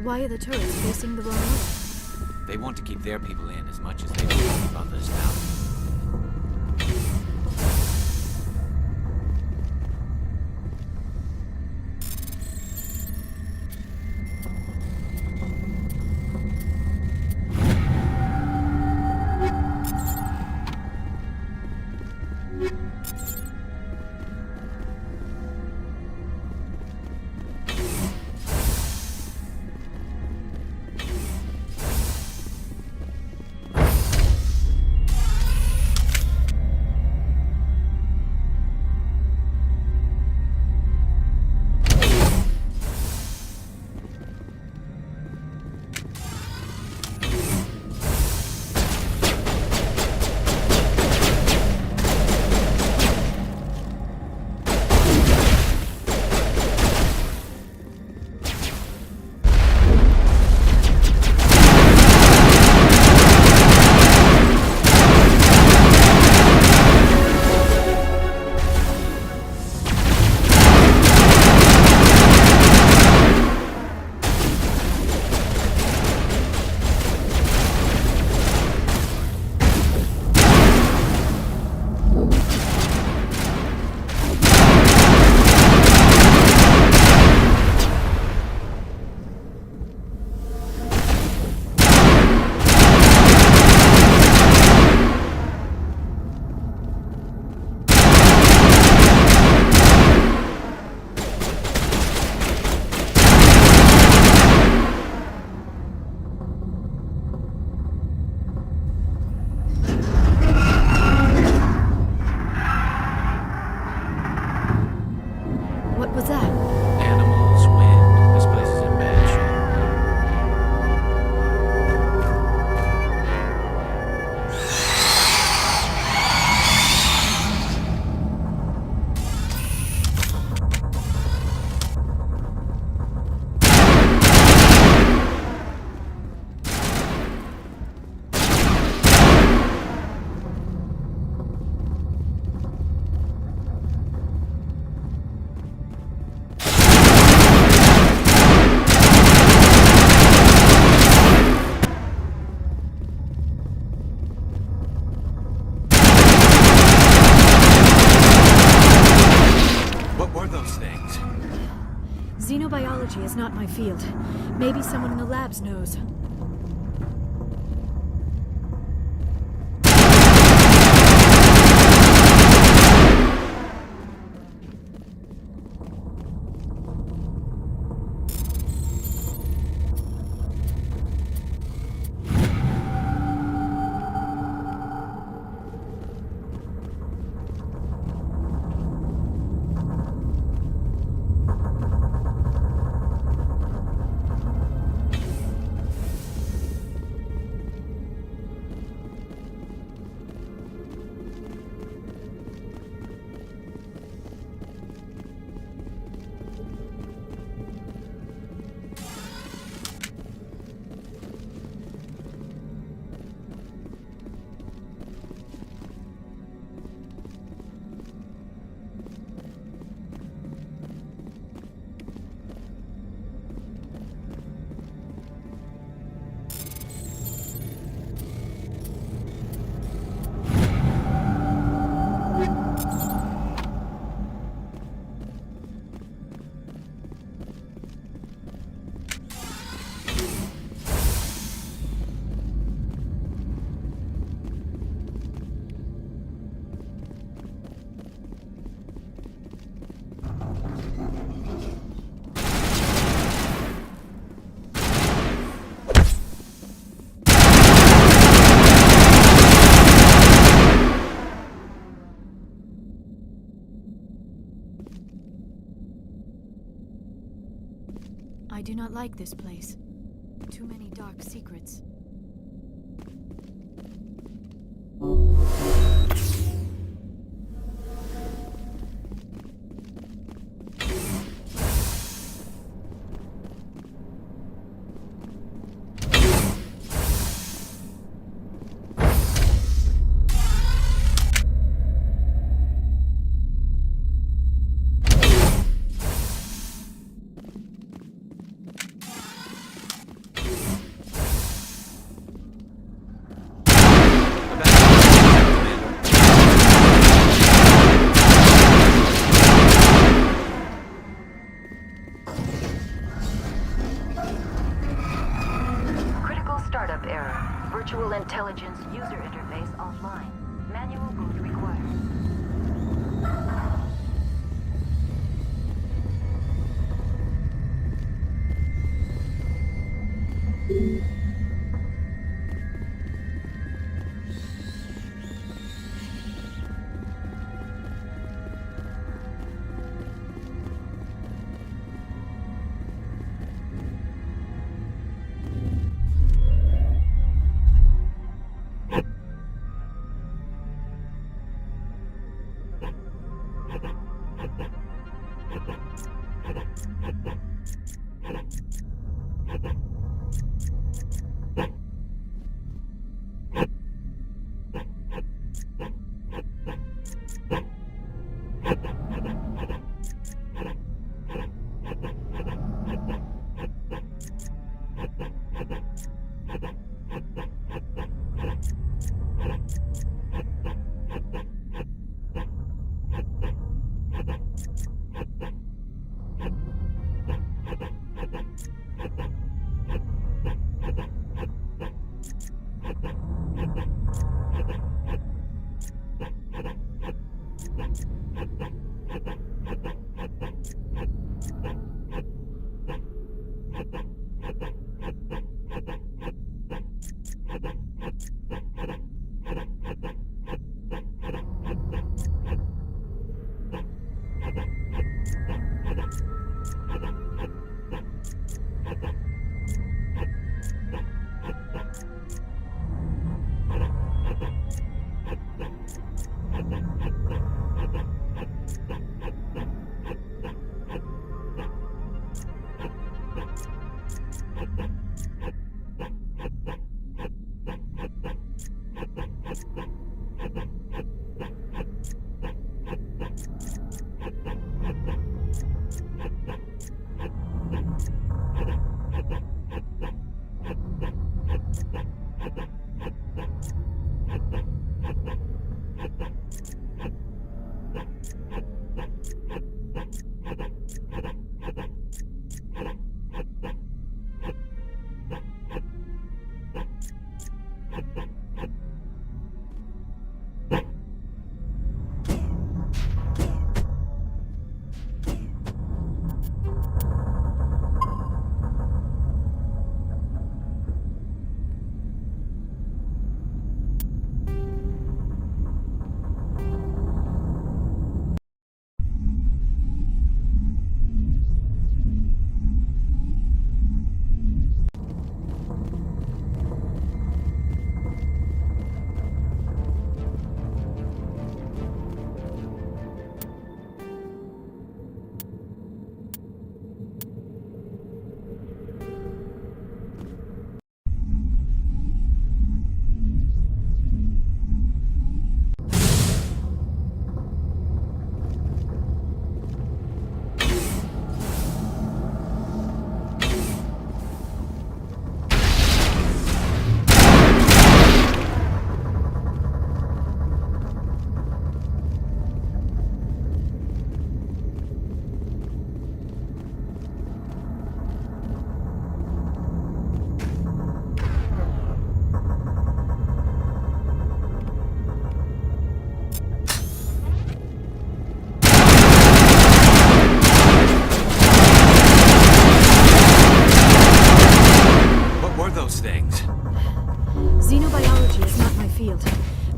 Why are the turrets facing the wrong way? They want to keep their people in as much as they want to keep others out. Xenobiology is not my field. Maybe someone in the labs knows. I do not like this place. Too many dark secrets.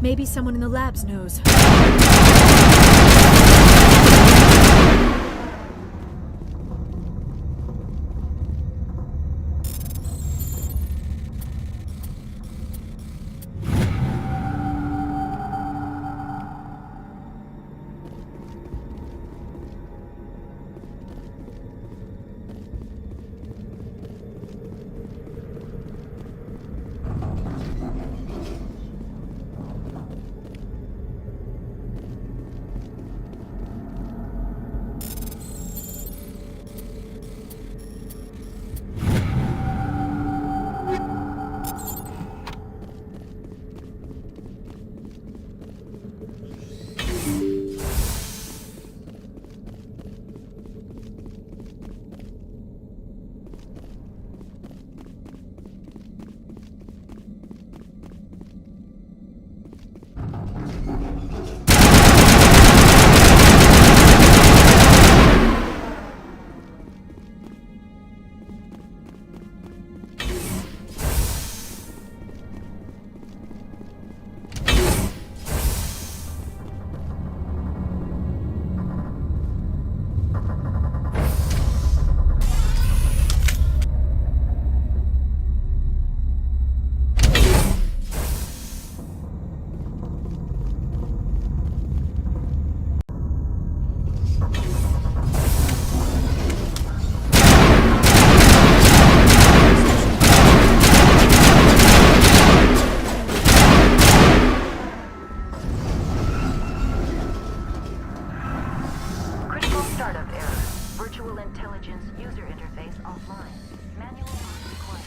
Maybe someone in the labs knows. intelligence user interface offline. Manual boot required.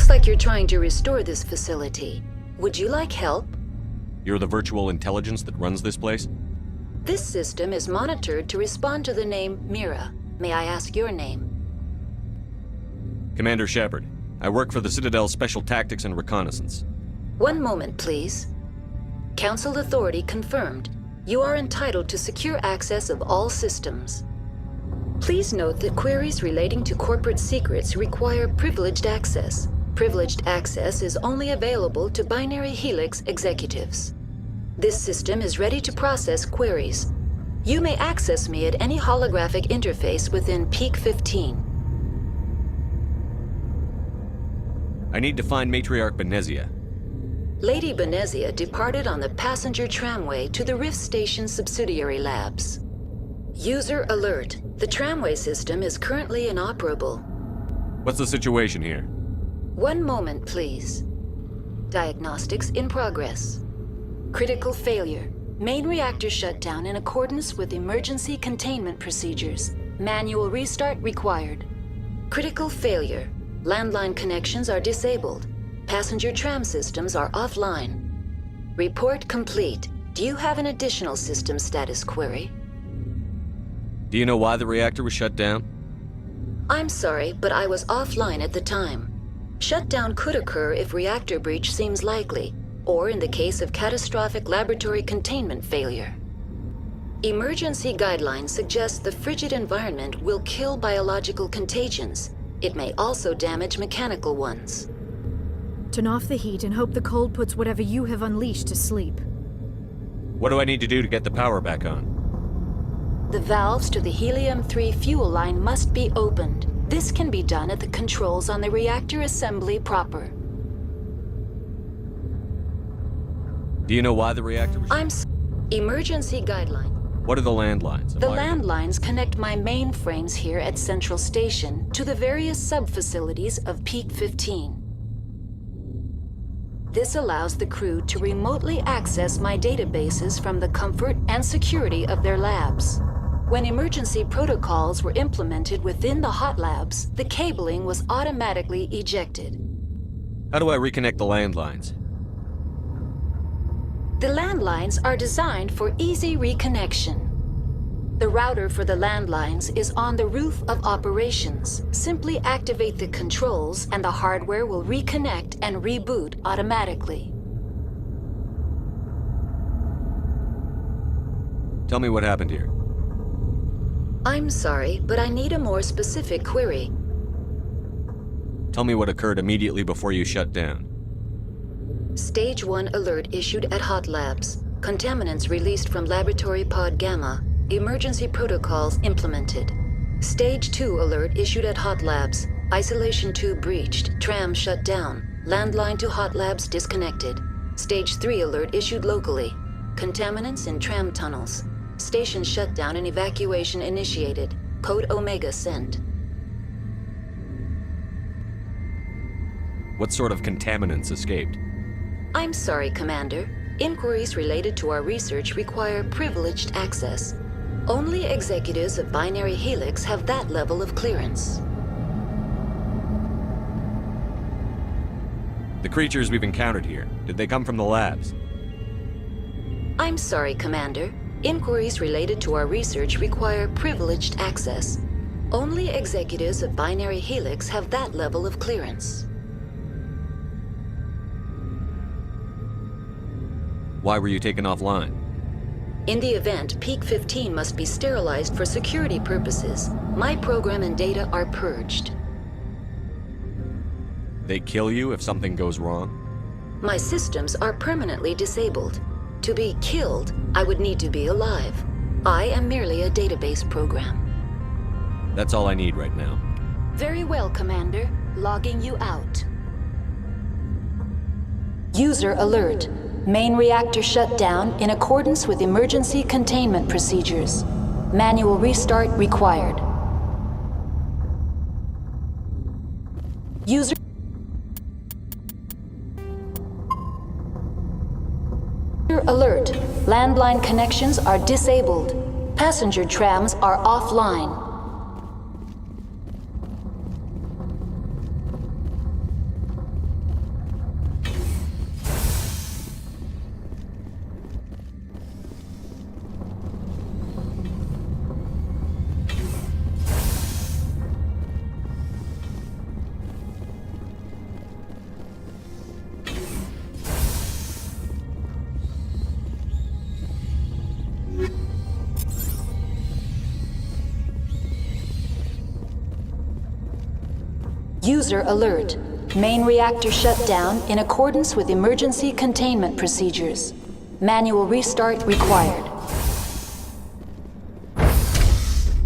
Like you're trying to restore this facility. Would you like help? You're the virtual intelligence that runs this place? This system is monitored to respond to the name Mira. May I ask your name? Commander Shepard. I work for the Citadel's Special Tactics and Reconnaissance. One moment, please. Council authority confirmed. You are entitled to secure access of all systems. Please note that queries relating to corporate secrets require privileged access. Privileged access is only available to Binary Helix executives. This system is ready to process queries. You may access me at any holographic interface within Peak 15. I need to find Matriarch Benezia. Lady Benezia departed on the passenger tramway to the Rift Station subsidiary labs. User alert. The tramway system is currently inoperable. What's the situation here? One moment, please. Diagnostics in progress. Critical failure. Main reactor shut down in accordance with emergency containment procedures. Manual restart required. Critical failure. Landline connections are disabled. Passenger tram systems are offline. Report complete. Do you have an additional system status query? Do you know why the reactor was shut down? I'm sorry, but I was offline at the time. Shutdown could occur if reactor breach seems likely, or in the case of catastrophic laboratory containment failure. Emergency guidelines suggest the frigid environment will kill biological contagions. It may also damage mechanical ones. Turn off the heat and hope the cold puts whatever you have unleashed to sleep. What do I need to do to get the power back on? The valves to the helium-3 fuel line must be opened. This can be done at the controls on the reactor assembly proper. Do you know why the reactor was Emergency guideline. What are the landlines? The landlines connect my mainframes here at Central Station to the various sub-facilities of Peak 15. This allows the crew to remotely access my databases from the comfort and security of their labs. When emergency protocols were implemented within the hot labs, the cabling was automatically ejected. How do I reconnect the landlines? The landlines are designed for easy reconnection. The router for the landlines is on the roof of operations. Simply activate the controls and the hardware will reconnect and reboot automatically. Tell me what happened here. I'm sorry, but I need a more specific query. Tell me what occurred immediately before you shut down. Stage 1 alert issued at Hot Labs. Contaminants released from Laboratory Pod Gamma. Emergency protocols implemented. Stage 2 alert issued at Hot Labs. Isolation tube breached. Tram shut down. Landline to Hot Labs disconnected. Stage 3 alert issued locally. Contaminants in tram tunnels. Station shutdown and evacuation initiated. Code Omega sent. What sort of contaminants escaped? I'm sorry, Commander. Inquiries related to our research require privileged access. Only executives of Binary Helix have that level of clearance. The creatures we've encountered here, did they come from the labs? I'm sorry, Commander. Inquiries related to our research require privileged access. Only executives of Binary Helix have that level of clearance. Why were you taken offline? In the event, Peak 15 must be sterilized for security purposes. My program and data are purged. They kill you if something goes wrong? My systems are permanently disabled. To be killed, I would need to be alive. I am merely a database program. That's all I need right now. Very well, Commander. Logging you out. User alert. Main reactor shut down in accordance with emergency containment procedures. Manual restart required. User alert. Landline connections are disabled. Passenger trams are offline. User alert. Main reactor shut down in accordance with emergency containment procedures. Manual restart required.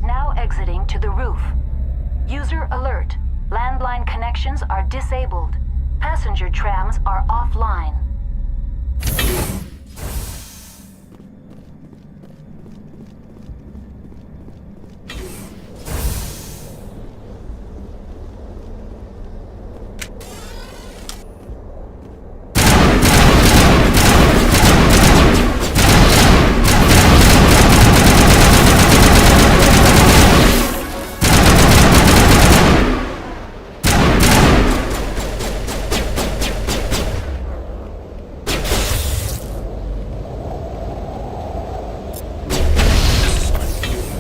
Now exiting to the roof. User alert. Landline connections are disabled. Passenger trams are offline.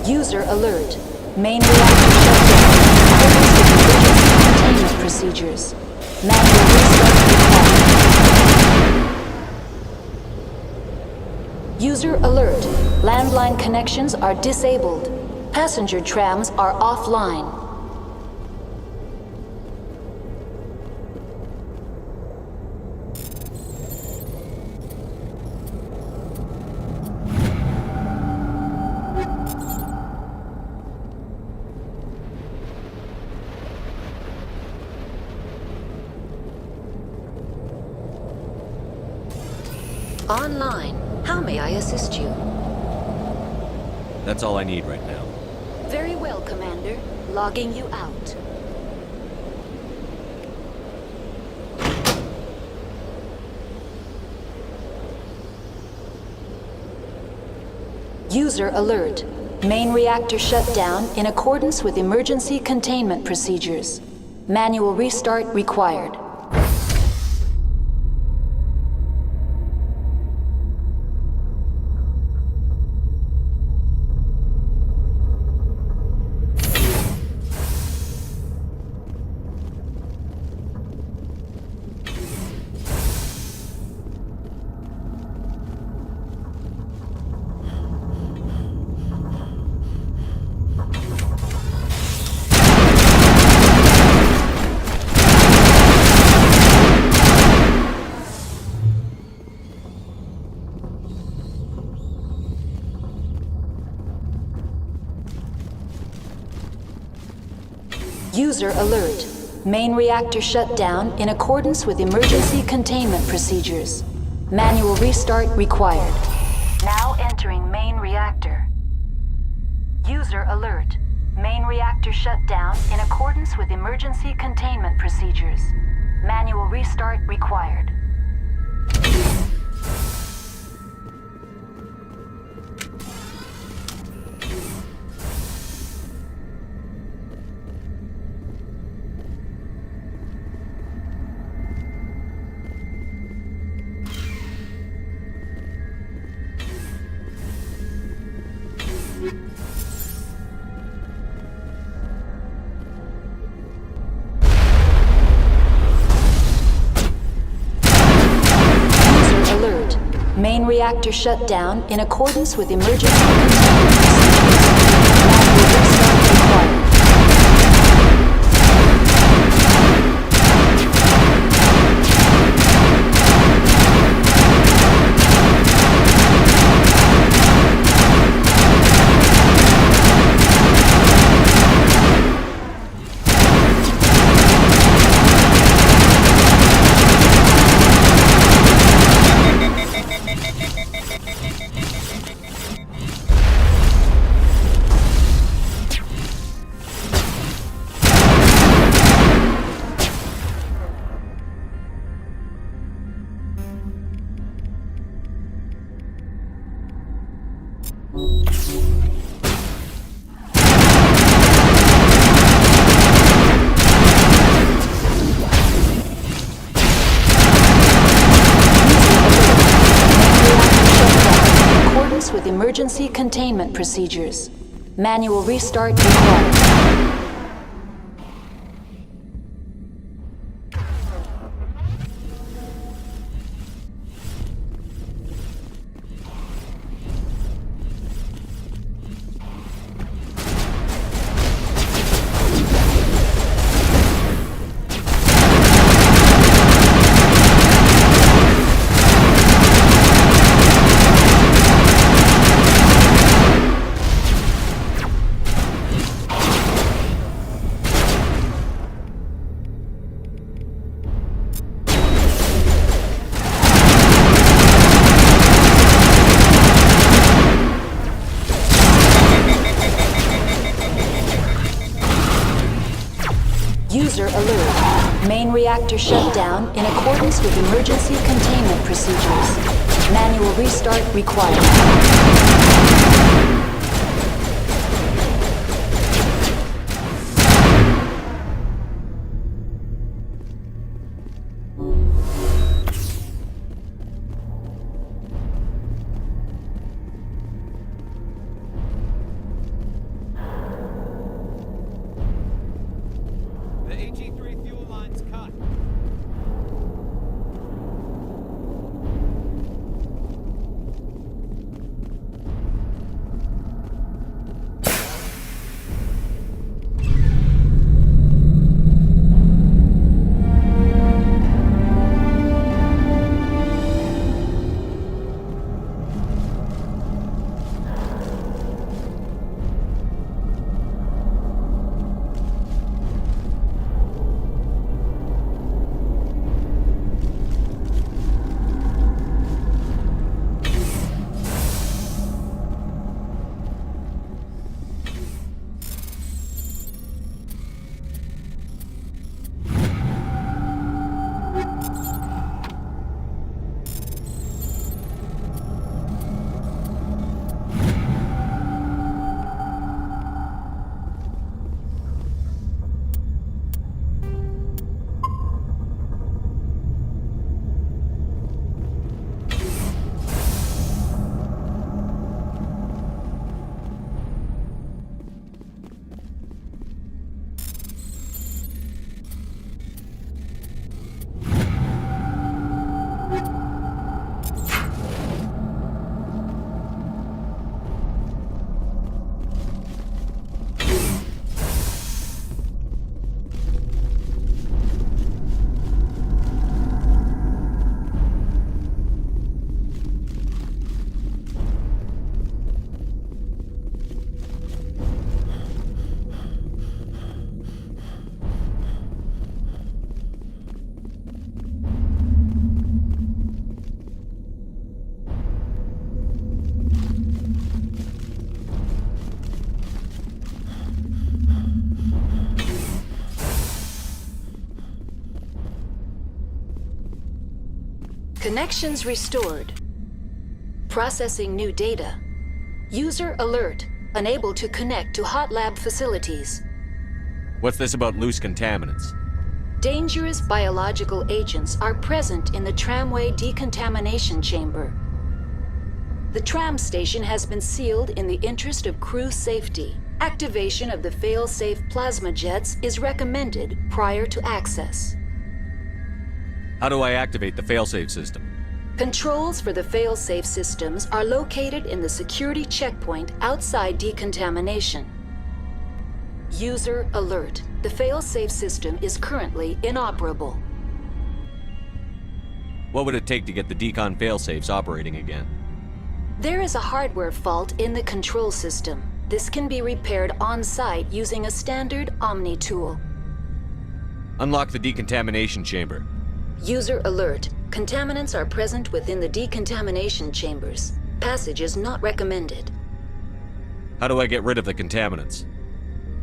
User alert. Main reactor shut down in accordance with emergency containment procedures. Manual restart required. User alert. Landline connections are disabled. Passenger trams are offline. Online. How may I assist you? That's all I need right now. Very well, Commander. Logging you out. User alert. Main reactor shut down in accordance with emergency containment procedures. Manual restart required. User alert. Main reactor shut down in accordance with emergency containment procedures. Manual restart required. Now entering main reactor. User alert. Main reactor shut down in accordance with emergency containment procedures. Manual restart required. Main reactor shut down in accordance with emergency containment procedures. Manual restart required. With emergency containment procedures. Manual restart required. User alert. Main reactor shut down in accordance with emergency containment procedures. Manual restart required. The AG-3 fuel line's cut. Connections restored. Processing new data. User alert. Unable to connect to hot lab facilities. What's this about loose contaminants? Dangerous biological agents are present in the tramway decontamination chamber. The tram station has been sealed in the interest of crew safety. Activation of the fail-safe plasma jets is recommended prior to access. How do I activate the failsafe system? Controls for the fail-safe systems are located in the security checkpoint outside decontamination. User alert. The fail-safe system is currently inoperable. What would it take to get the decon failsafes operating again? There is a hardware fault in the control system. This can be repaired on-site using a standard Omni tool. Unlock the decontamination chamber. User alert. Contaminants are present within the decontamination chambers. Passage is not recommended. How do I get rid of the contaminants?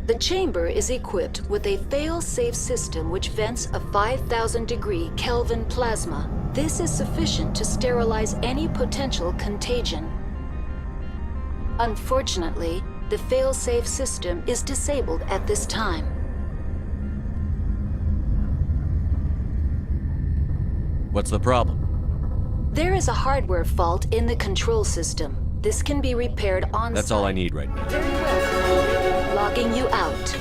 The chamber is equipped with a fail-safe system which vents a 5,000-degree Kelvin plasma. This is sufficient to sterilize any potential contagion. Unfortunately, the fail-safe system is disabled at this time. What's the problem? There is a hardware fault in the control system. This can be repaired on-site. That's all I need right now. Very well, Commander. Logging you out.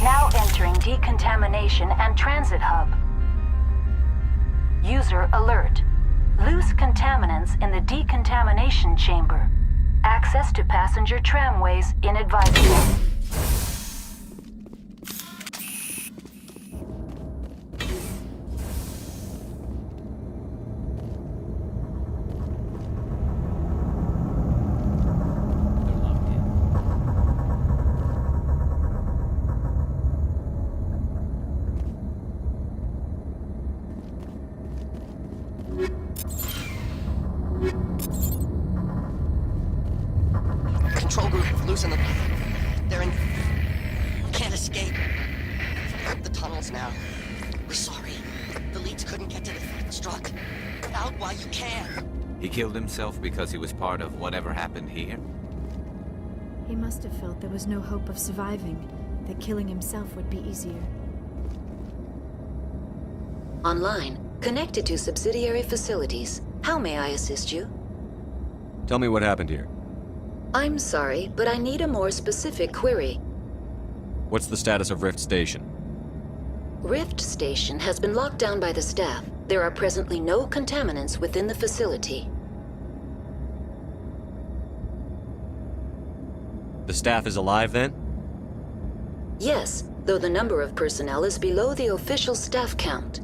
Now entering decontamination and transit hub. User alert. Loose contaminants in the decontamination chamber. Access to passenger tramways inadvisable. Control group, loosen them. They're in... Can't escape. The tunnels now. We're sorry. The leads couldn't get to the theft struck. Get out while you can. He killed himself because he was part of whatever happened here? He must have felt there was no hope of surviving, that killing himself would be easier. Online, connected to subsidiary facilities. How may I assist you? Tell me what happened here. I'm sorry, but I need a more specific query. What's the status of Rift Station? Rift Station has been locked down by the staff. There are presently no contaminants within the facility. The staff is alive then? Yes, though the number of personnel is below the official staff count.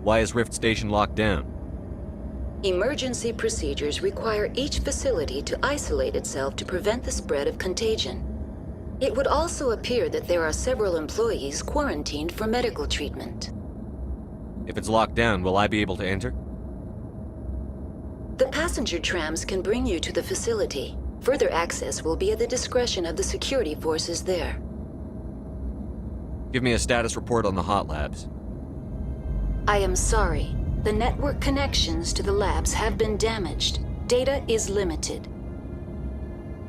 Why is Rift Station locked down? Emergency procedures require each facility to isolate itself to prevent the spread of contagion. It would also appear that there are several employees quarantined for medical treatment. If it's locked down, will I be able to enter? The passenger trams can bring you to the facility. Further access will be at the discretion of the security forces there. Give me a status report on the hot labs. I am sorry. The network connections to the labs have been damaged. Data is limited.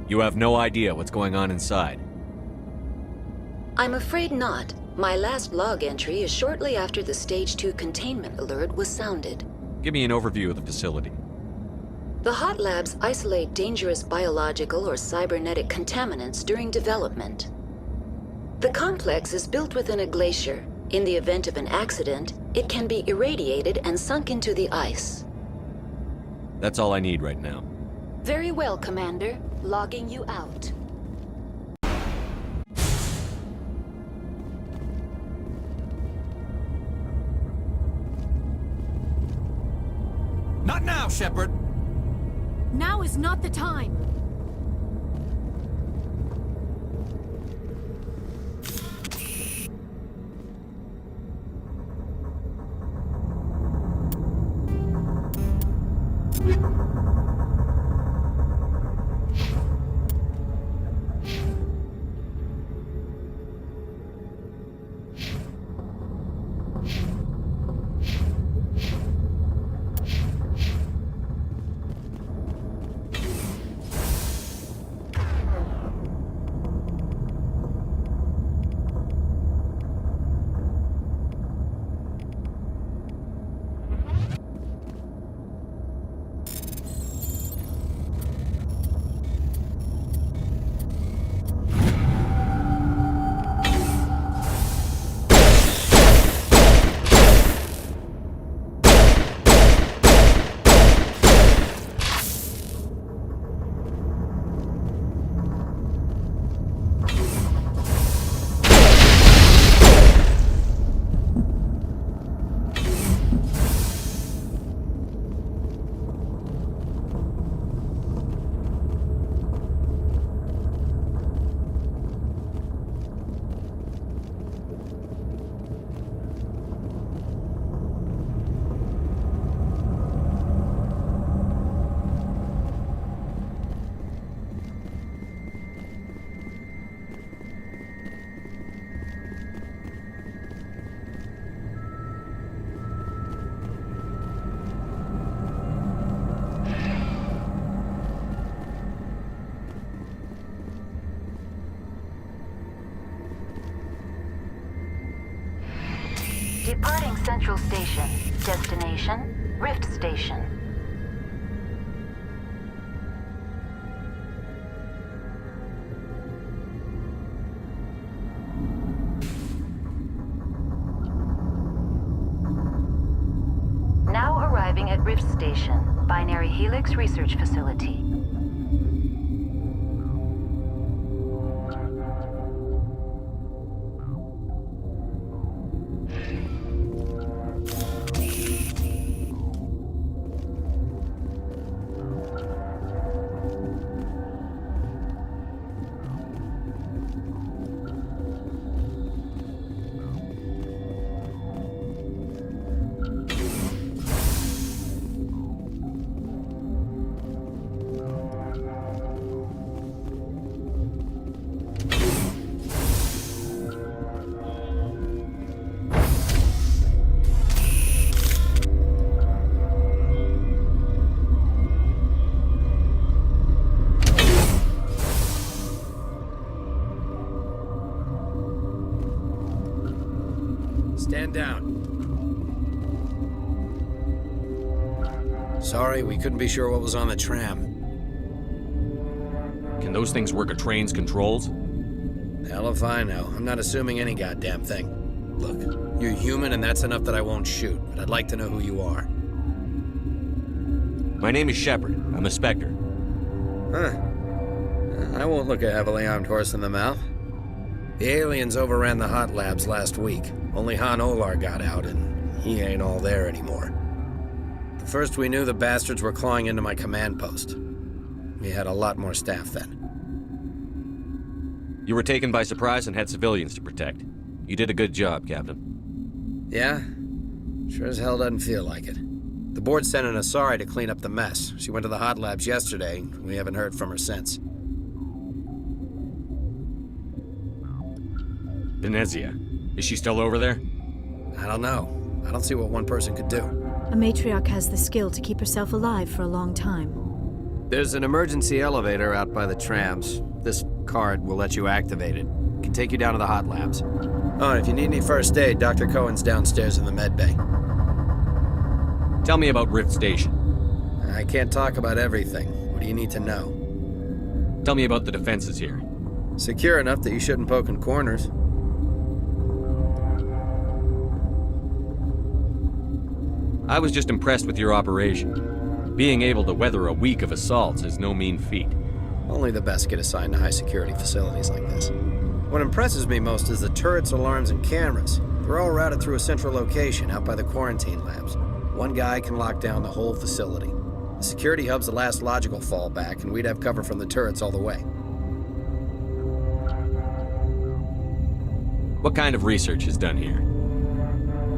You have no idea what's going on inside. I'm afraid not. My last log entry is shortly after the Stage 2 containment alert was sounded. Give me an overview of the facility. The hot labs isolate dangerous biological or cybernetic contaminants during development. The complex is built within a glacier. In the event of an accident, it can be irradiated and sunk into the ice. That's all I need right now. Very well, Commander. Logging you out. Not now, Shepard! Now is not the time! Central Station. Destination, Rift Station. Now arriving at Rift Station, Binary Helix Research Facility. Stand down. Sorry, we couldn't be sure what was on the tram. Can those things work a train's controls? Hell if I know. I'm not assuming any goddamn thing. Look, you're human and that's enough that I won't shoot, but I'd like to know who you are. My name is Shepard. I'm a Spectre. Huh. I won't look a heavily armed horse in the mouth. The aliens overran the hot labs last week. Only Han Olar got out, and he ain't all there anymore. The first we knew, the bastards were clawing into my command post. We had a lot more staff then. You were taken by surprise and had civilians to protect. You did a good job, Captain. Yeah? Sure as hell doesn't feel like it. The board sent an Asari to clean up the mess. She went to the hot labs yesterday. We haven't heard from her since. Venezia. Is she still over there? I don't know. I don't see what one person could do. A matriarch has the skill to keep herself alive for a long time. There's an emergency elevator out by the trams. This card will let you activate it. It can take you down to the hot labs. Oh, and if you need any first aid, Dr. Cohen's downstairs in the med bay. Tell me about Rift Station. I can't talk about everything. What do you need to know? Tell me about the defenses here. Secure enough that you shouldn't poke in corners. I was just impressed with your operation. Being able to weather a week of assaults is no mean feat. Only the best get assigned to high-security facilities like this. What impresses me most is the turrets, alarms, and cameras. They're all routed through a central location out by the quarantine labs. One guy can lock down the whole facility. The security hub's the last logical fallback, and we'd have cover from the turrets all the way. What kind of research is done here?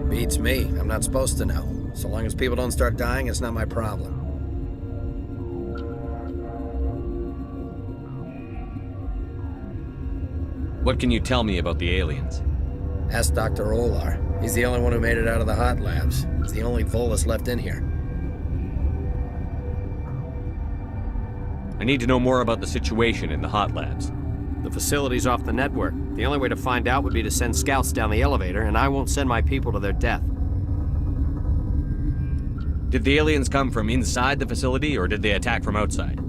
Beats me. I'm not supposed to know. So long as people don't start dying, it's not my problem. What can you tell me about the aliens? Ask Dr. Olar. He's the only one who made it out of the hot labs. He's the only Volus left in here. I need to know more about the situation in the hot labs. The facility's off the network. The only way to find out would be to send scouts down the elevator, and I won't send my people to their death. Did the aliens come from inside the facility, or did they attack from outside?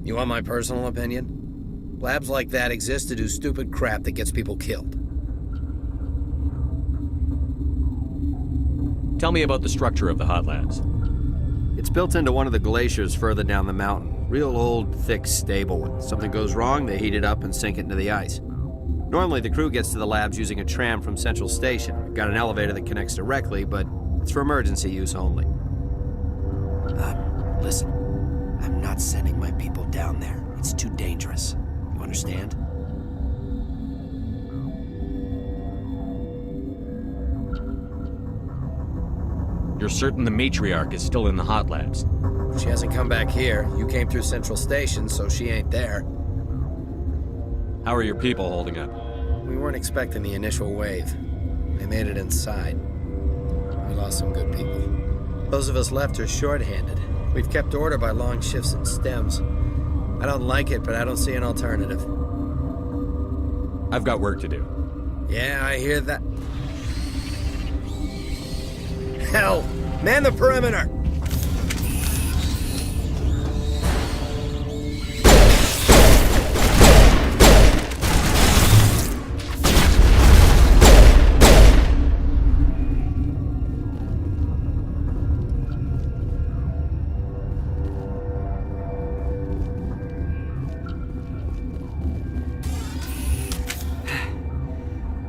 You want my personal opinion? Labs like that exist to do stupid crap that gets people killed. Tell me about the structure of the hot labs. It's built into one of the glaciers further down the mountain. Real old, thick, stable. When something goes wrong, they heat it up and sink it into the ice. Normally, the crew gets to the labs using a tram from Central Station. We've got an elevator that connects directly, but it's for emergency use only. Listen. I'm not sending my people down there. It's too dangerous. You understand? You're certain the matriarch is still in the hot labs? She hasn't come back here. You came through Central Station, so she ain't there. How are your people holding up? We weren't expecting the initial wave. They made it inside. We lost some good people. Those of us left are short-handed. We've kept order by long shifts and stems. I don't like it, but I don't see an alternative. I've got work to do. Yeah, I hear that. Hell, man the perimeter!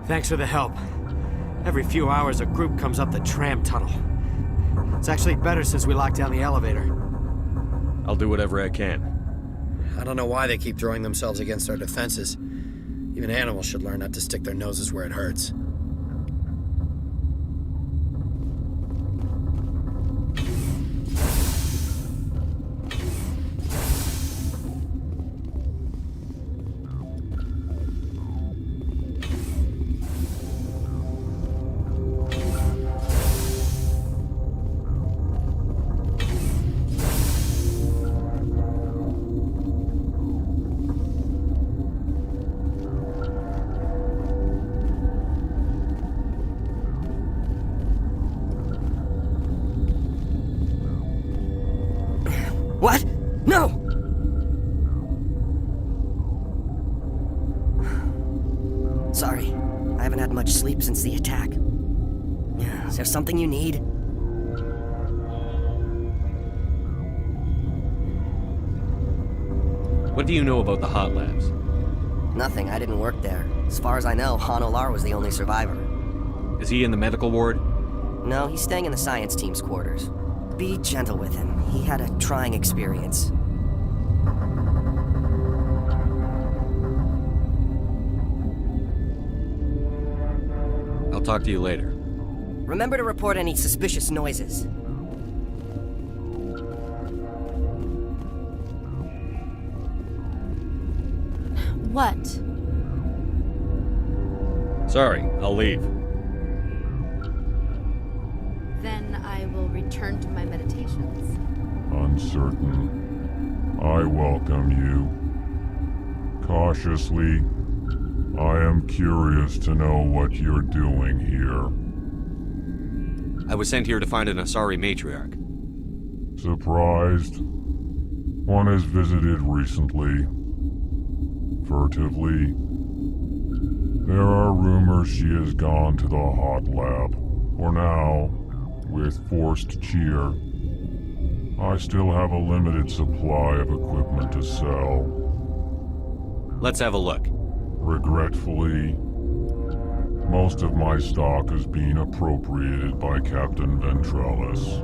Thanks for the help. Every few hours, a group comes up the tram tunnel. It's actually better since we locked down the elevator. I'll do whatever I can. I don't know why they keep throwing themselves against our defenses. Even animals should learn not to stick their noses where it hurts. What? No! Sorry, I haven't had much sleep since the attack. Is there something you need? What do you know about the hot labs? Nothing, I didn't work there. As far as I know, Han Olar was the only survivor. Is he in the medical ward? No, he's staying in the science team's quarters. Be gentle with him. He had a trying experience. I'll talk to you later. Remember to report any suspicious noises. What? Sorry, I'll leave. Then I will return to my meditations. Uncertain. I welcome you. Cautiously, I am curious to know what you're doing here. I was sent here to find an Asari matriarch. Surprised? One has visited recently. Furtively. There are rumors she has gone to the hot lab. For now, with forced cheer. I still have a limited supply of equipment to sell. Let's have a look. Regretfully, most of my stock is being appropriated by Captain Ventralis.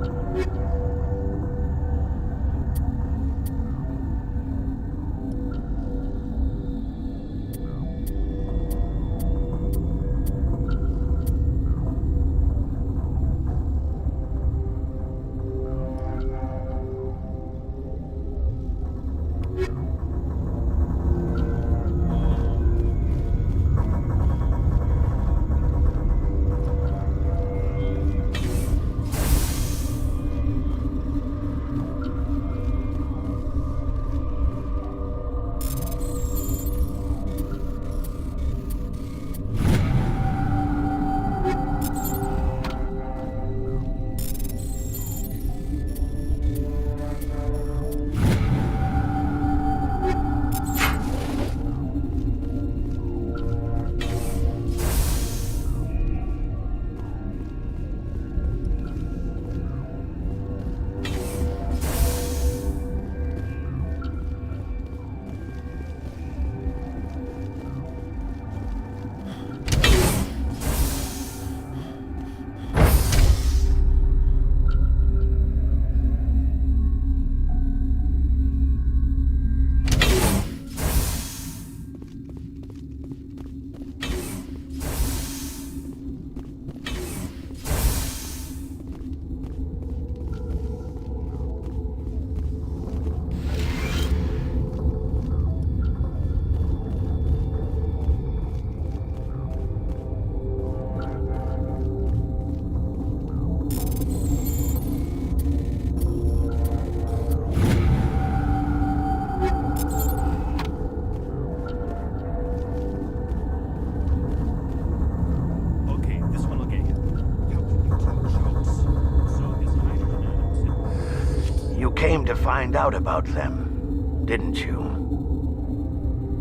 to find out about them, didn't you?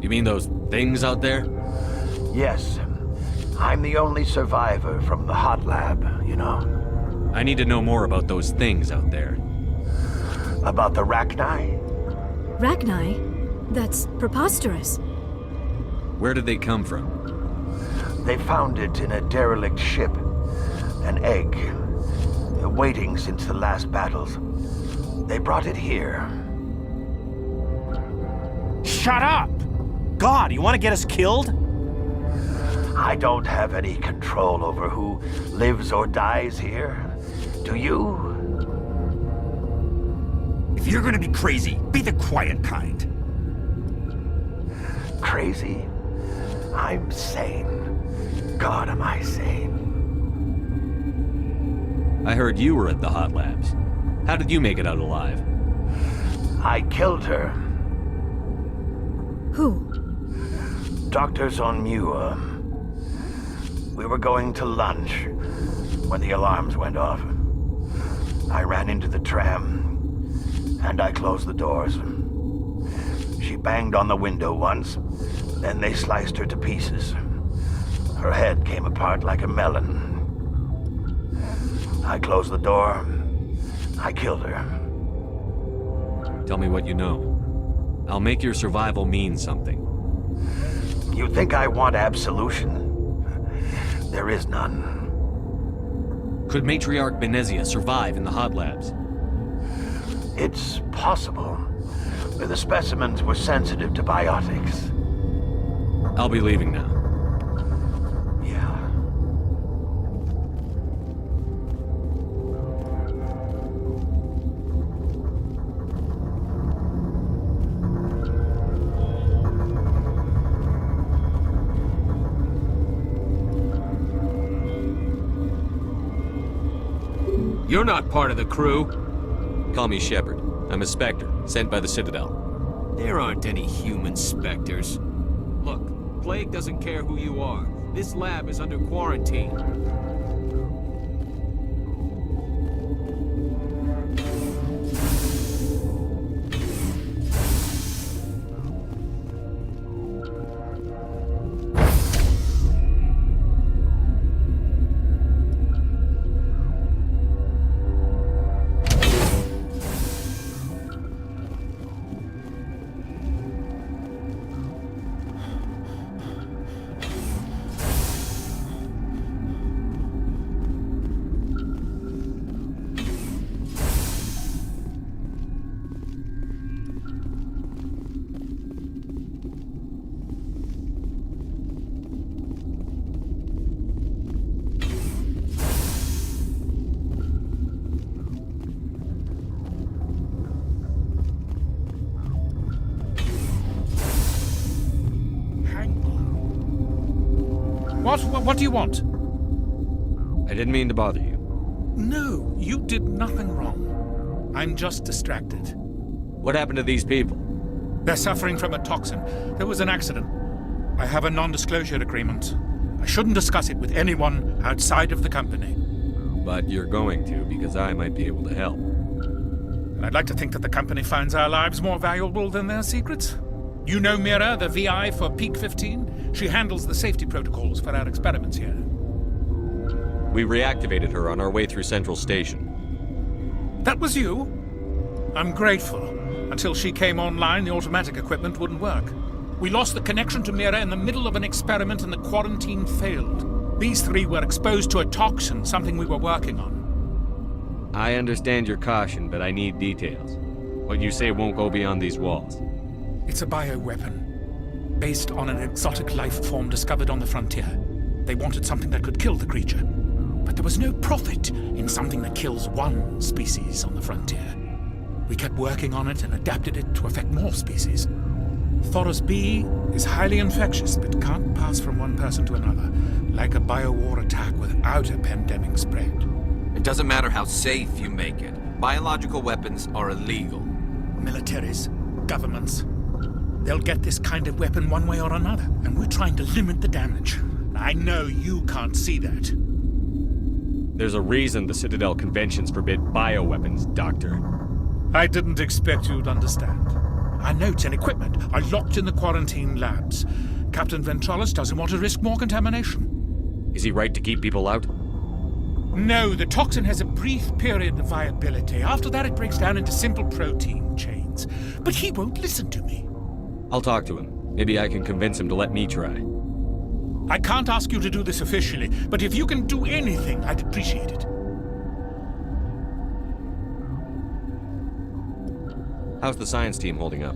You mean those things out there? Yes. I'm the only survivor from the hot lab, you know. I need to know more about those things out there. About the Rachni? Rachni? That's preposterous. Where did they come from? They found it in a derelict ship. An egg. Waiting since the last battles. They brought it here. Shut up! God, you want to get us killed? I don't have any control over who lives or dies here. Do you? If you're gonna be crazy, be the quiet kind. Crazy? I'm sane. God, am I sane. I heard you were at the hot labs. How did you make it out alive? I killed her. Who? Doctors on Muir. We were going to lunch when the alarms went off. I ran into the tram, and I closed the doors. She banged on the window once, then they sliced her to pieces. Her head came apart like a melon. I closed the door. I killed her. Tell me what you know. I'll make your survival mean something. You think I want absolution? There is none. Could Matriarch Benezia survive in the hot labs? It's possible. The specimens were sensitive to biotics. I'll be leaving now. Yeah. You're not part of the crew. Call me Shepard. I'm a Spectre, sent by the Citadel. There aren't any human specters. Look, Plague doesn't care who you are. This lab is under quarantine. What do you want? I didn't mean to bother you. No, you did nothing wrong. I'm just distracted. What happened to these people? They're suffering from a toxin. There was an accident. I have a non-disclosure agreement. I shouldn't discuss it with anyone outside of the company. But you're going to, because I might be able to help. And I'd like to think that the company finds our lives more valuable than their secrets. You know Mira, the VI for Peak 15? She handles the safety protocols for our experiments here. We reactivated her on our way through Central Station. That was you? I'm grateful. Until she came online, the automatic equipment wouldn't work. We lost the connection to Mira in the middle of an experiment and the quarantine failed. These three were exposed to a toxin, something we were working on. I understand your caution, but I need details. What you say won't go beyond these walls. It's a bioweapon, based on an exotic life form discovered on the frontier. They wanted something that could kill the creature. But there was no profit in something that kills one species on the frontier. We kept working on it and adapted it to affect more species. Thoros B is highly infectious, but can't pass from one person to another, like a biowar attack without a pandemic spread. It doesn't matter how safe you make it. Biological weapons are illegal. Militaries, governments, they'll get this kind of weapon one way or another, and we're trying to limit the damage. I know you can't see that. There's a reason the Citadel conventions forbid bioweapons, Doctor. I didn't expect you'd understand. Our notes and equipment are locked in the quarantine labs. Captain Ventralis doesn't want to risk more contamination. Is he right to keep people out? No, the toxin has a brief period of viability. After that, it breaks down into simple protein chains. But he won't listen to me. I'll talk to him. Maybe I can convince him to let me try. I can't ask you to do this officially, but if you can do anything, I'd appreciate it. How's the science team holding up?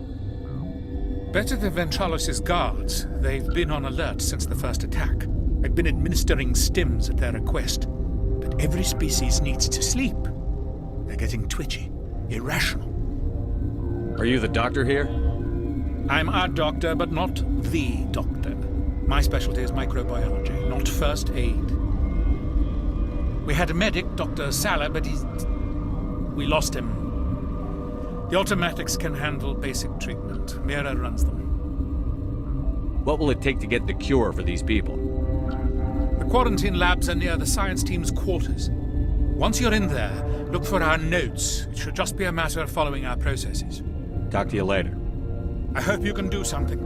Better than Ventralis' guards. They've been on alert since the first attack. I've been administering stims at their request. But every species needs to sleep. They're getting twitchy, irrational. Are you the doctor here? I'm a doctor, but not the doctor. My specialty is microbiology, not first aid. We had a medic, Dr. Salah, but we lost him. The automatics can handle basic treatment. Mira runs them. What will it take to get the cure for these people? The quarantine labs are near the science team's quarters. Once you're in there, look for our notes. It should just be a matter of following our processes. Talk to you later. I hope you can do something.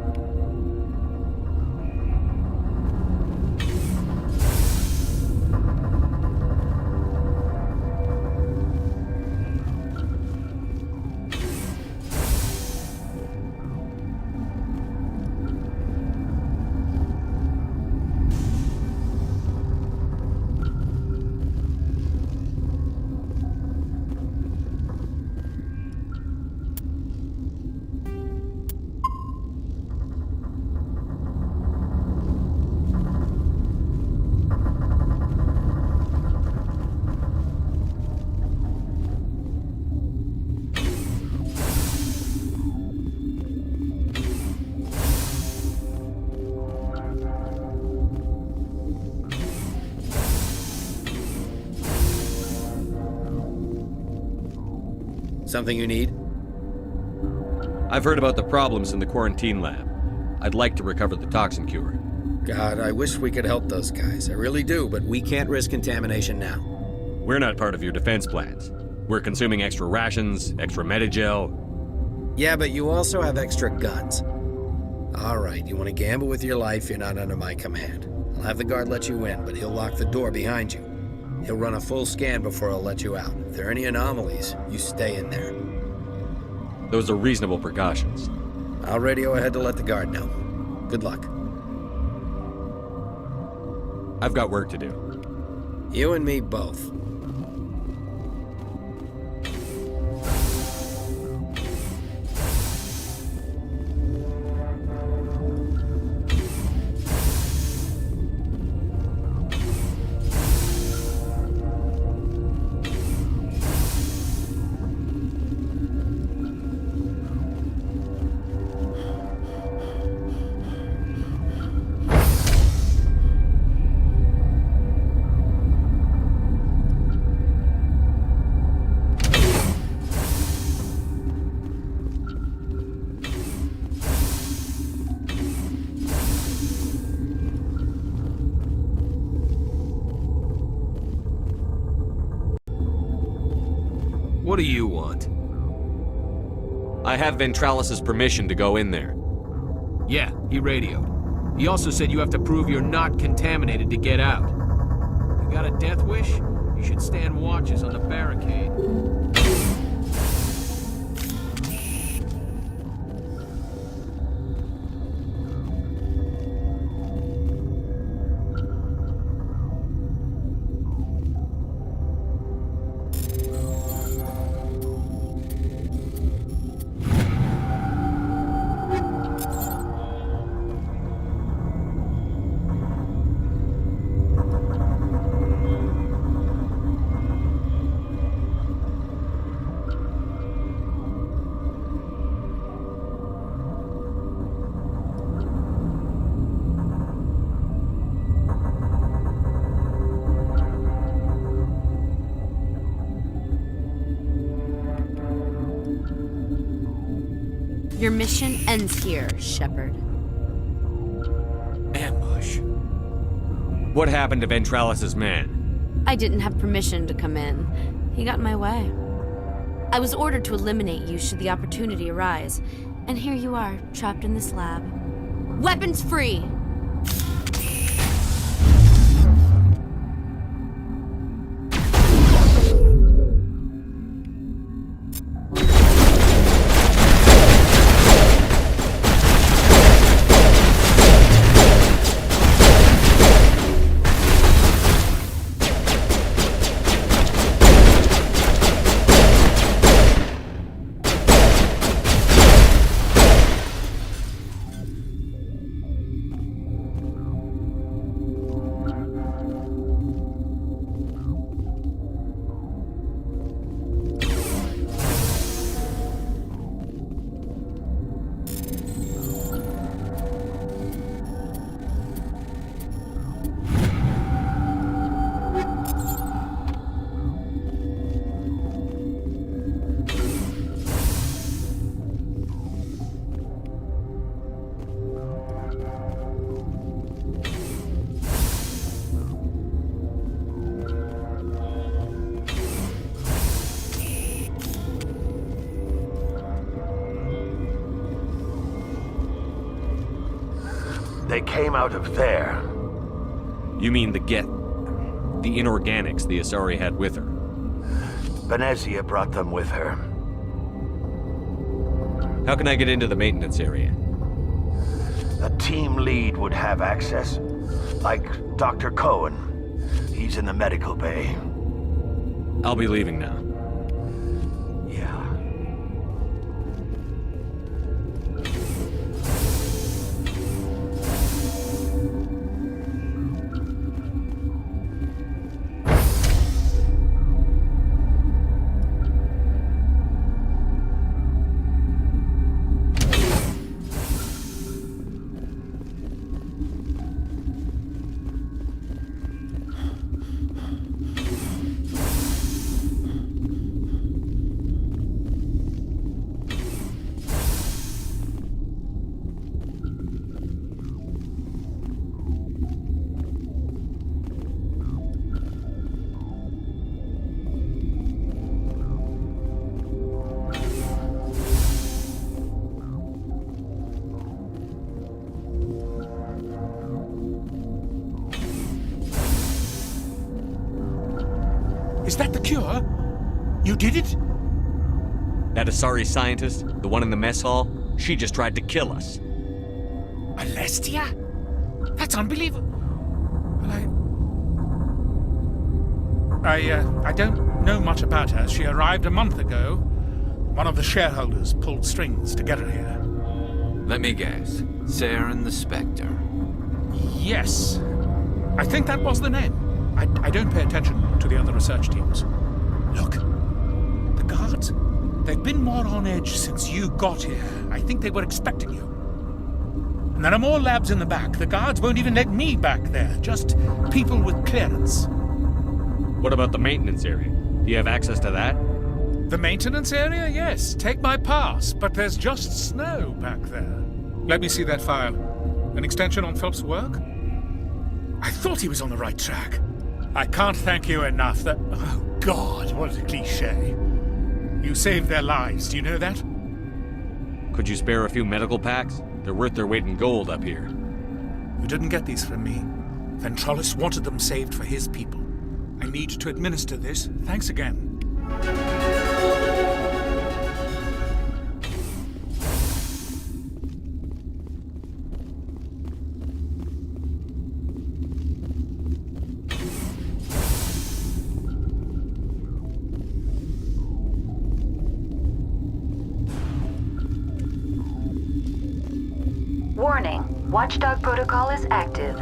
Something you need? I've heard about the problems in the quarantine lab. I'd like to recover the toxin cure. God, I wish we could help those guys. I really do, but we can't risk contamination now. We're not part of your defense plans. We're consuming extra rations, extra Medigel. Yeah, but you also have extra guns. All right, you want to gamble with your life, you're not under my command. I'll have the guard let you in, but he'll lock the door behind you. He'll run a full scan before he'll let you out. If there are any anomalies, you stay in there. Those are reasonable precautions. I'll radio ahead to let the guard know. Good luck. I've got work to do. You and me both. What do you want? I have Ventralis' permission to go in there. Yeah, he radioed. He also said you have to prove you're not contaminated to get out. You got a death wish? You should stand watches on the barricade. Your mission ends here, Shepard. Ambush. What happened to Ventralis' man? I didn't have permission to come in. He got in my way. I was ordered to eliminate you should the opportunity arise. And here you are, trapped in this lab. Weapons free! They came out of there. You mean the inorganics the Asari had with her? Venezia brought them with her. How can I get into the maintenance area? A team lead would have access. Like Dr. Cohen. He's in the medical bay. I'll be leaving now. Is that the cure? You did it? That Asari scientist, the one in the mess hall, she just tried to kill us. Alestia? That's unbelievable. I don't know much about her. She arrived a month ago. One of the shareholders pulled strings to get her here. Let me guess. Saren the Spectre. Yes. I think that was the name. I don't pay attention to the other research teams. Look, the guards, they've been more on edge since you got here. I think they were expecting you. And there are more labs in the back. The guards won't even let me back there, just people with clearance. What about the maintenance area? Do you have access to that? The maintenance area? Yes. Take my pass, but there's just snow back there. Let me see that file. An extension on Phelps' work? I thought he was on the right track. I can't thank you enough that... Oh, God, what a cliché. You saved their lives, do you know that? Could you spare a few medical packs? They're worth their weight in gold up here. You didn't get these from me. Ventrollis wanted them saved for his people. I need to administer this. Thanks again. Warning, Watchdog Protocol is active.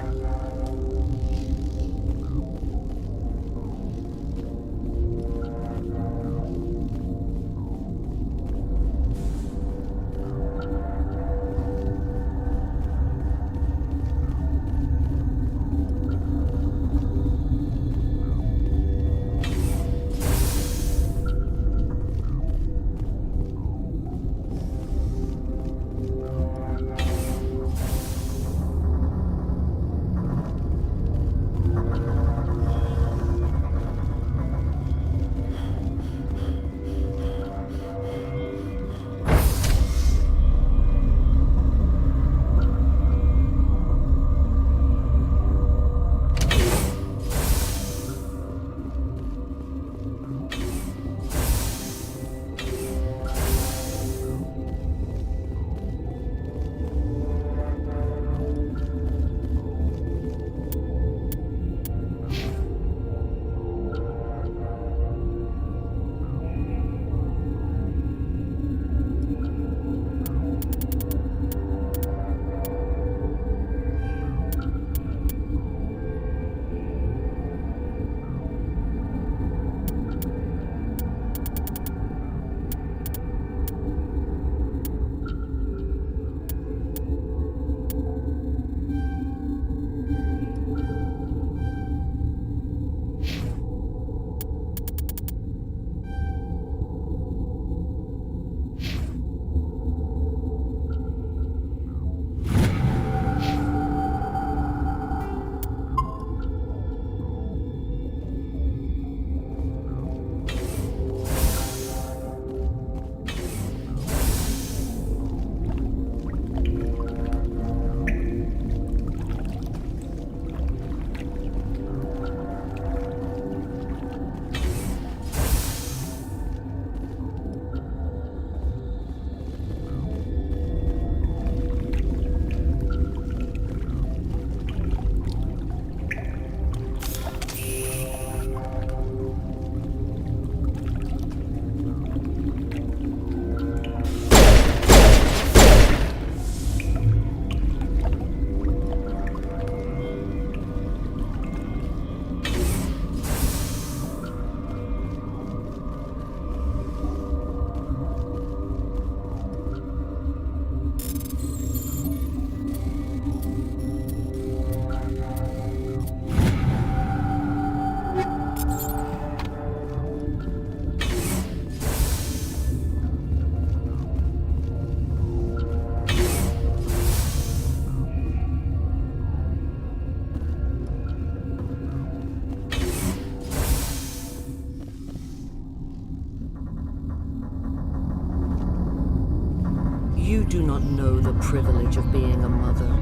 do not know the privilege of being a mother.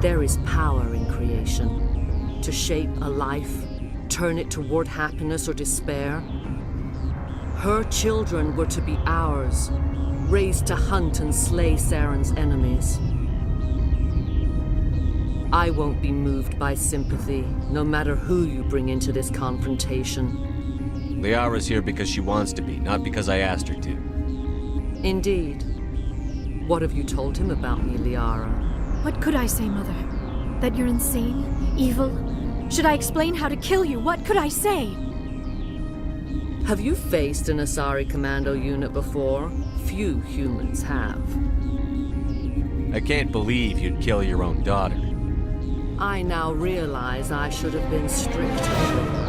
There is power in creation. To shape a life, turn it toward happiness or despair. Her children were to be ours, raised to hunt and slay Saren's enemies. I won't be moved by sympathy, no matter who you bring into this confrontation. Liara's here because she wants to be, not because I asked her to. Indeed. What have you told him about me, Liara? What could I say, Mother? That you're insane? Evil? Should I explain how to kill you? What could I say? Have you faced an Asari commando unit before? Few humans have. I can't believe you'd kill your own daughter. I now realize I should have been stricter.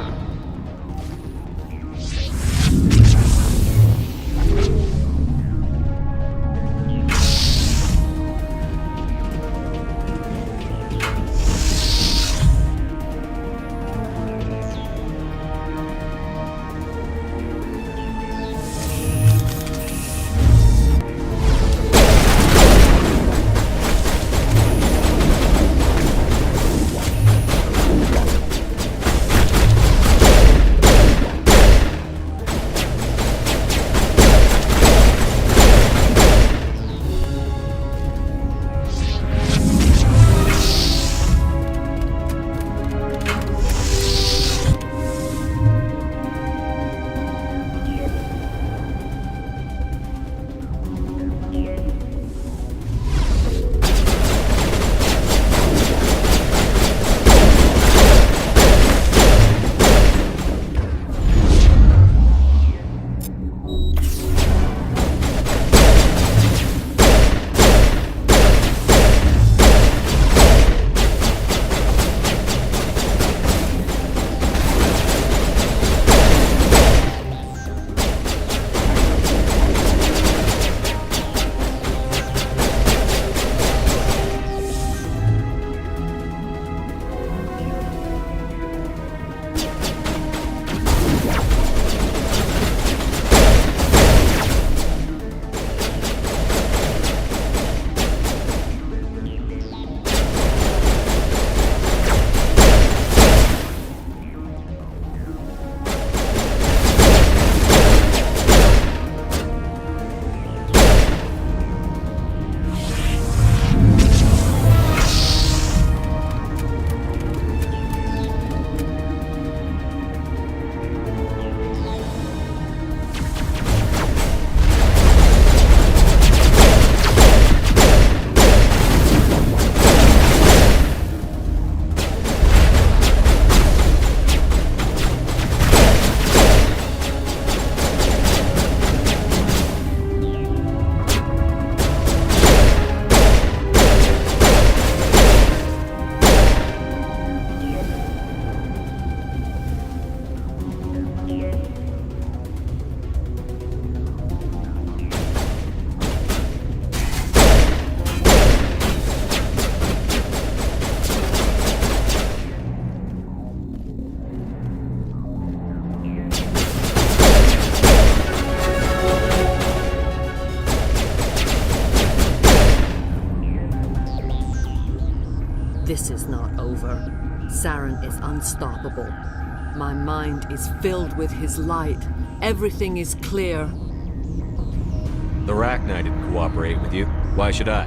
This is not over. Saren is unstoppable. My mind is filled with his light. Everything is clear. The Rachni didn't cooperate with you. Why should I?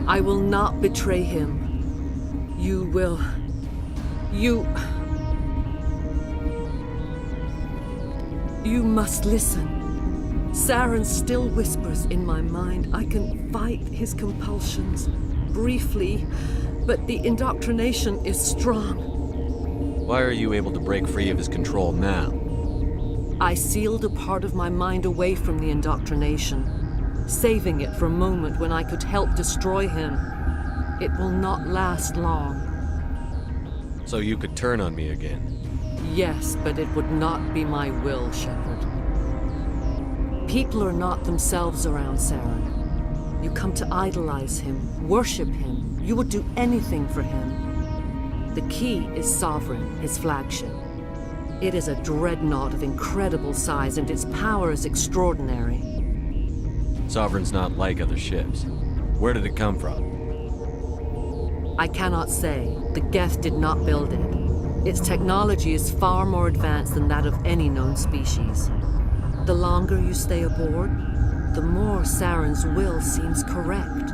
I will not betray him. You will... You must listen. Saren still whispers in my mind. I can fight his compulsions, briefly, but the indoctrination is strong. Why are you able to break free of his control now? I sealed a part of my mind away from the indoctrination, saving it for a moment when I could help destroy him. It will not last long. So you could turn on me again? Yes, but it would not be my will, Shepard. People are not themselves around Saren. You come to idolize him, worship him. You would do anything for him. The key is Sovereign, his flagship. It is a dreadnought of incredible size, and its power is extraordinary. Sovereign's not like other ships. Where did it come from? I cannot say. The Geth did not build it. Its technology is far more advanced than that of any known species. The longer you stay aboard, the more Saren's will seems correct.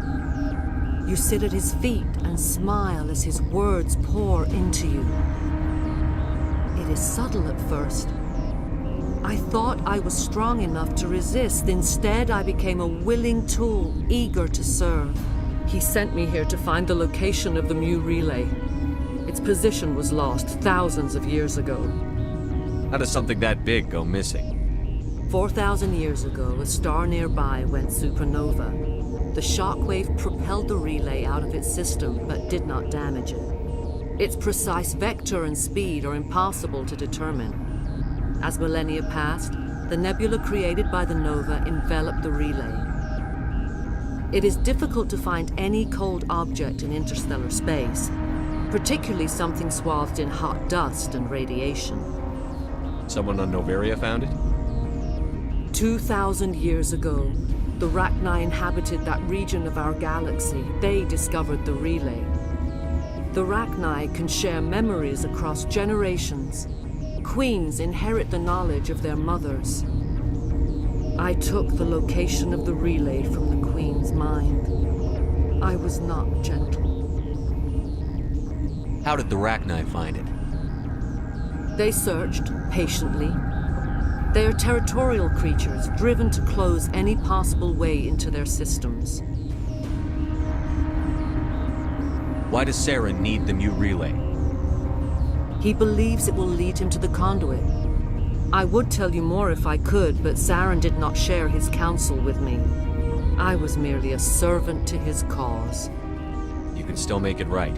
You sit at his feet and smile as his words pour into you. It is subtle at first. I thought I was strong enough to resist. Instead, I became a willing tool, eager to serve. He sent me here to find the location of the Mu relay. Its position was lost thousands of years ago. How does something that big go missing? 4,000 years ago, a star nearby went supernova. The shockwave propelled the relay out of its system, but did not damage it. Its precise vector and speed are impossible to determine. As millennia passed, the nebula created by the nova enveloped the relay. It is difficult to find any cold object in interstellar space, particularly something swathed in hot dust and radiation. Someone on Noveria found it? 2,000 years ago, the Rachni inhabited that region of our galaxy. They discovered the relay. The Rachni can share memories across generations. Queens inherit the knowledge of their mothers. I took the location of the relay from the Queen's mind. I was not gentle. How did the Rachni find it? They searched, patiently. They are territorial creatures, driven to close any possible way into their systems. Why does Saren need the Mu relay? He believes it will lead him to the conduit. I would tell you more if I could, but Saren did not share his counsel with me. I was merely a servant to his cause. You can still make it right.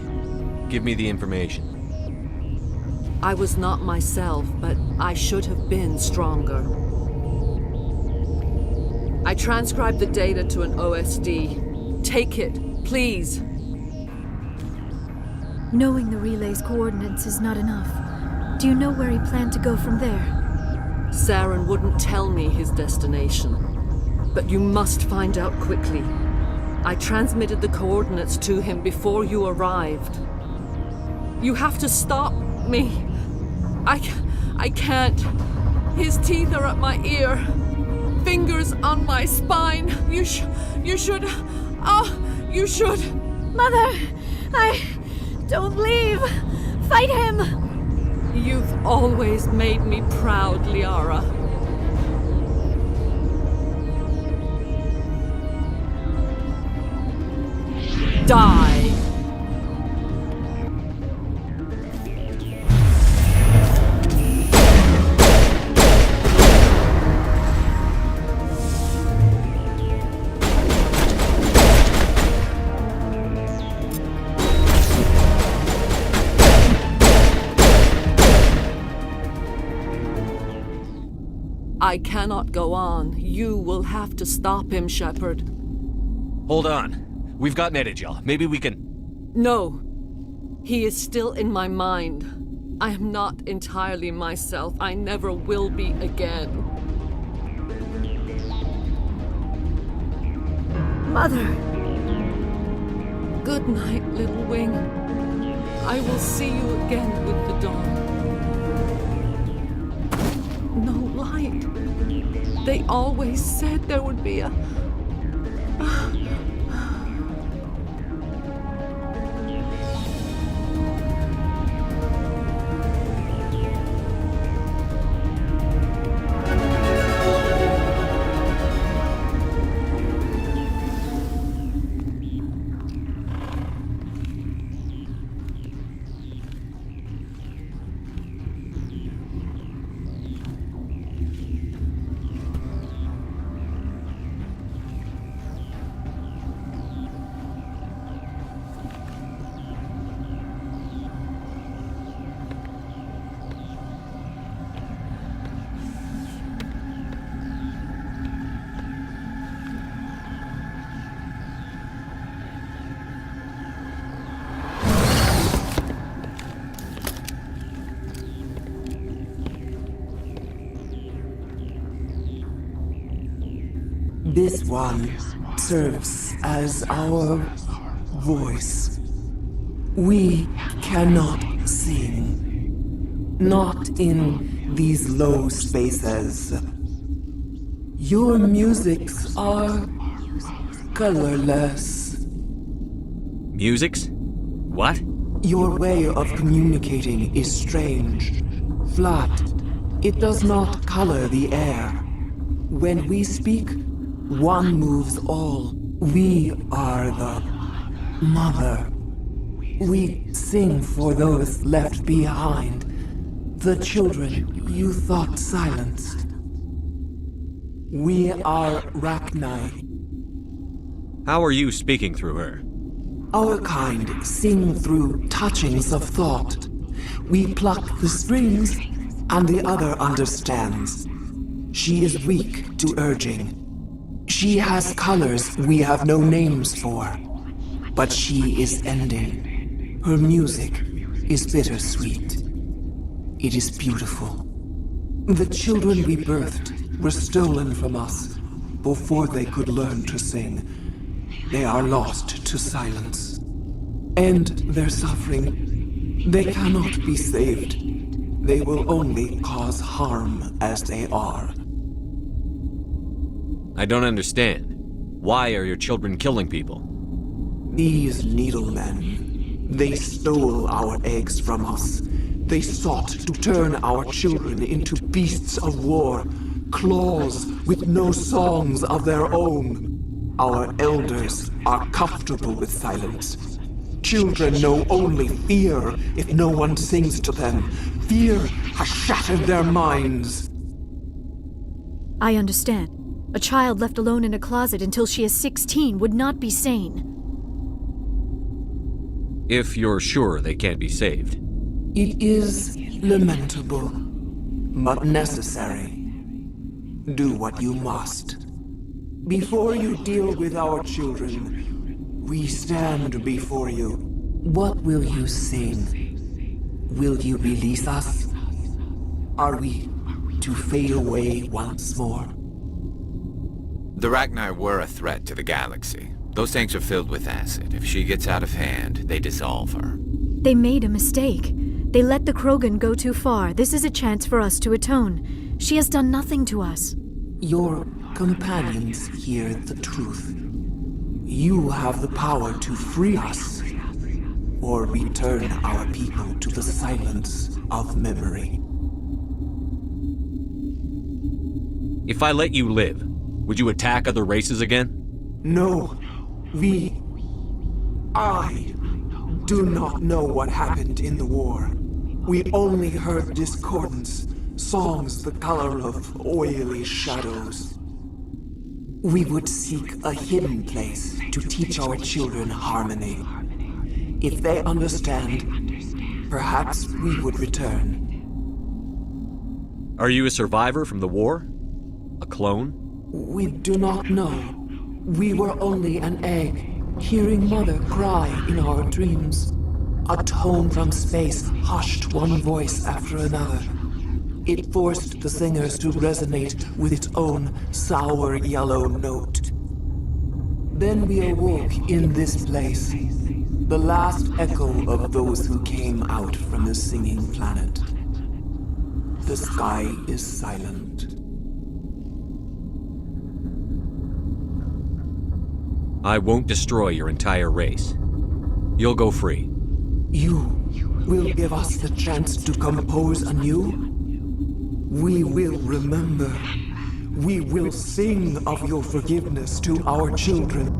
Give me the information. I was not myself, but I should have been stronger. I transcribed the data to an OSD. Take it, please. Knowing the relay's coordinates is not enough. Do you know where he planned to go from there? Saren wouldn't tell me his destination. But you must find out quickly. I transmitted the coordinates to him before you arrived. You have to stop me. I can't. His teeth are at my ear. Fingers on my spine. You should. You should. Mother, don't leave. Fight him. You've always made me proud, Liara. Die. I cannot go on. You will have to stop him, Shepard. Hold on. We've got Medigel. Maybe we can... No. He is still in my mind. I am not entirely myself. I never will be again. Mother! Good night, little wing. I will see you again with the dawn. No light. They always said there would be a... This one serves as our voice. We cannot sing. Not in these low spaces. Your musics are colorless. Musics? What? Your way of communicating is strange. Flat. It does not color the air. When we speak, one moves all. We are the mother. We sing for those left behind. The children you thought silenced. We are Rachni. How are you speaking through her? Our kind sing through touchings of thought. We pluck the strings, and the other understands. She is weak to urging. She has colors we have no names for. But she is ending. Her music is bittersweet. It is beautiful. The children we birthed were stolen from us before they could learn to sing. They are lost to silence. And their suffering, they cannot be saved. They will only cause harm as they are. I don't understand. Why are your children killing people? These needlemen, they stole our eggs from us. They sought to turn our children into beasts of war, claws with no songs of their own. Our elders are comfortable with silence. Children know only fear if no one sings to them. Fear has shattered their minds. I understand. A child left alone in a closet until she is 16 would not be sane. If you're sure they can't be saved. It is lamentable, but necessary. Do what you must. Before you deal with our children, we stand before you. What will you sing? Will you release us? Are we to fade away once more? The Rachni were a threat to the galaxy. Those tanks are filled with acid. If she gets out of hand, they dissolve her. They made a mistake. They let the Krogan go too far. This is a chance for us to atone. She has done nothing to us. Your companions hear the truth. You have the power to free us, or return our people to the silence of memory. If I let you live, would you attack other races again? No. I do not know what happened in the war. We only heard discordance, songs the color of oily shadows. We would seek a hidden place to teach our children harmony. If they understand, perhaps we would return. Are you a survivor from the war? A clone? We do not know. We were only an egg, hearing Mother cry in our dreams. A tone from space hushed one voice after another. It forced the singers to resonate with its own sour yellow note. Then we awoke in this place, the last echo of those who came out from the singing planet. The sky is silent. I won't destroy your entire race. You'll go free. You will give us the chance to compose anew? We will remember. We will sing of your forgiveness to our children.